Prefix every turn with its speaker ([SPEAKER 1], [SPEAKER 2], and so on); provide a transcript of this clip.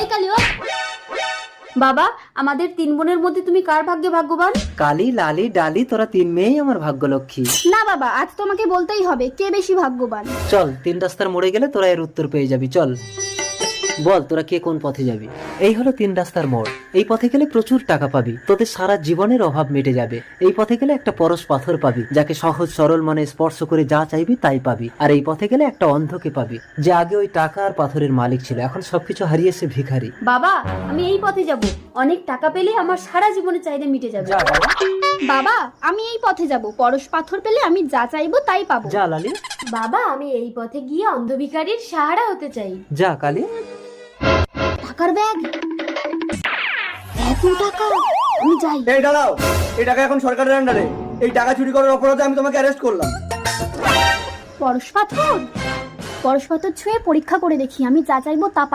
[SPEAKER 1] এই কালি ও বাবা, আমাদের 3 বোনের মধ্যে তুমি কার ভাগ্যে ভাগ্যবান?
[SPEAKER 2] কালি, লালি, ডালি, তোরা 3 মেয়েই আমার ভাগ্যলক্ষ্মী।
[SPEAKER 1] না বাবা, আজ তোমাকে বলতেই হবে কে বেশি ভাগ্যবান।
[SPEAKER 2] চল 3 রাস্তার মোড়ে গেলে তোরা এর উত্তর পেয়ে যাবি। চল বল তোরা কে কোন পথে যাবি। এই হলো 3 রাস্তার মোড়। এই পথে গেলে প্রচুর টাকা পাবি, তোদের সারা জীবনের অভাব মিটে যাবে। এই পথে গেলে একটা পরশ পাথর পাবি, যাকে সহজ সরল মনে স্পর্শ করে যা চাইবি তাই পাবি। আর এই পথে গেলে একটা অন্ধকে পাবি, যে আগে ওই টাকা আর পাথরের মালিক ছিল, এখন সবকিছু হারিয়েছে ভিখারি।
[SPEAKER 1] বাবা, আমি এই পথে যাব, অনেক টাকা পেলে আমার সারা জীবনের চাহিদা মিটে যাবে। বাবা, আমি এই পথে যাব, পরশ পাথর পেলে আমি যা চাইবো তাই পাবো।
[SPEAKER 2] যা লালি।
[SPEAKER 1] বাবা, আমি এই পথে গিয়ে অন্ধ ভিখারির সাহারা হতে চাই।
[SPEAKER 2] যা কালি।
[SPEAKER 1] টাকার ব্যাগ, এত টাকা, আমি যাই।
[SPEAKER 3] এই দাঁড়াও, এই টাকা এখন সরকারের আন্ডারে। এই টাকা চুরি করার অপরাধে আমি তোমাকে অ্যারেস্ট করলাম।
[SPEAKER 1] পরশ পাথর, পরশ পাথর ছুঁয়ে পরীক্ষা করে দেখি, আমি যা চাইবো তা